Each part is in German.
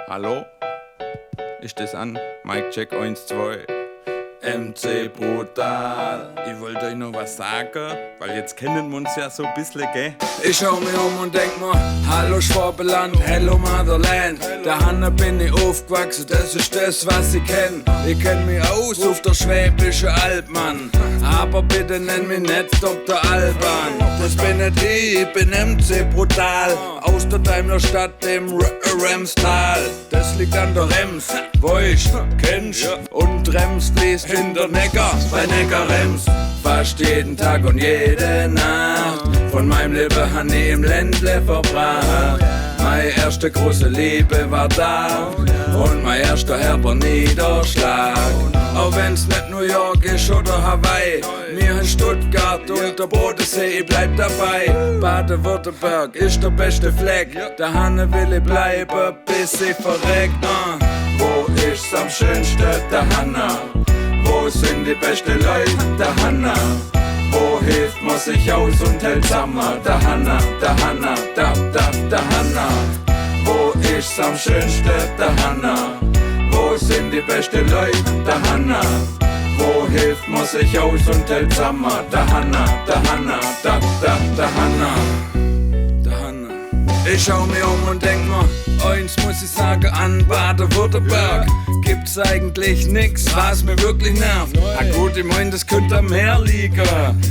Hallo? Ist das an? Mic Check 1, 2. MC Brutal. Ich wollte euch noch was sagen, weil jetzt kennen wir uns ja so ein bisschen, gell? Ich schau mich um und denk mir, hallo Schwabenland, hello Motherland. Daheim bin ich aufgewachsen, das ist das, was ich kenn. Ich kenn mich aus auf der Schwäbischen Alb, Mann. Aber bitte nenn mich nicht Dr. Alban. Das bin nicht ich bin MC Brutal. Aus der Daimler Stadt, dem Remstal. Das liegt an der Rems, wo ich kennst. Und Rems fließt hinter Neckar, bei Neckar-Rems. Fast jeden Tag und jede Nacht von meinem Leben han ich im Ländle verbracht. Meine erste große Liebe war da und mein erster herber Niederschlag. Auch wenn's nicht New York ist oder Hawaii, mir in Stuttgart und der Bodensee, ich bleib dabei. Baden-Württemberg ist der beste Fleck, daheim will ich bleiben, bis ich verreck. Wo ist's am schönsten? Daheim. Wo sind die besten Leute? Daheim. Wo hilft man sich aus und hält zusammen? Daheim. Wo ist's am schönsten? Daheim. Wo sind die besten Leute? Daheim. Wo hilft man sich aus und hält zusammen? Daheim. Ich schau mir um und denk mir, eins muss ich sagen, an Baden-Württemberg gibt's eigentlich nix, was mir wirklich nervt. Gut, ich mein, das könnte am Meer liegen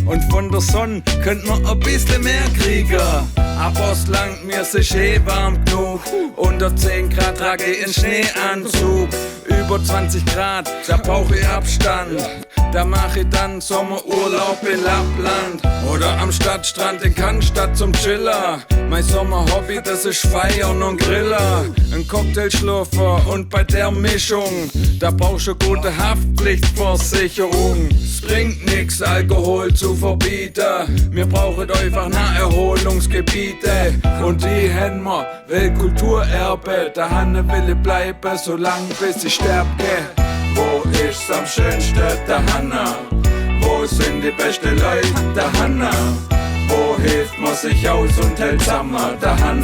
und von der Sonne könnt man ein bisschen mehr kriegen. Aber es langt mir, es ist warm genug. Unter 10 Grad trage ich einen Schneeanzug. Über 20 Grad, da brauch ich Abstand. Da mach ich dann Sommerurlaub in Lappland oder am Stadtstrand in Cannstatt zum Chiller. Mein Sommerhobby, das ist Feiern und Griller. Ein Cocktailschlürfer und bei der Mischung, da brauchst du gute Haftpflichtversicherung. Es bringt nix, Alkohol zu verbieten. Wir brauchen einfach Naherholungsgebiete und die haben wir Weltkulturerbe. Daheim will ich bleiben, solange bis ich sterbe. Wo ist's am schönsten? Daheim. Wo sind die besten Leute? Daheim. Wo hilft man sich aus und hält zusammen? Daheim.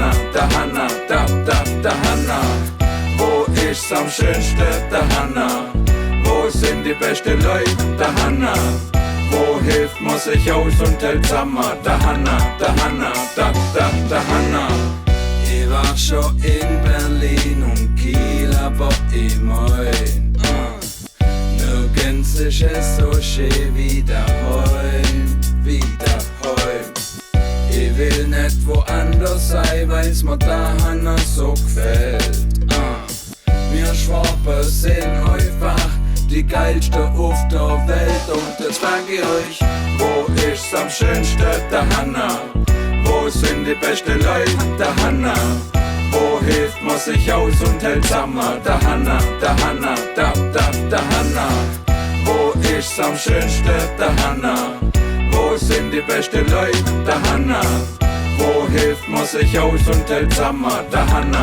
Wo ist's am schönsten? Daheim. Wo sind die besten Leute? Daheim. Wo hilft man sich aus und hält zusammen? Daheim. Ich war schon in Berlin und Kiel, aber ich mein, nirgends ist es so schön wie daheim, wie daheim. Ich will nicht woanders sein, weil's mir daheim so gefällt. Wir Schwaben sind einfach die geilste auf der Welt und das frag ich euch, wo ist's am schönsten? Daheim. Wo sind die besten Leute? Daheim. Wo hilft man sich aus und hält zusammen? Daheim. Wo ist's am schönsten? Daheim. Wo sind die besten Leute? Daheim. Wo hilft man sich aus und hält zusammen? Daheim.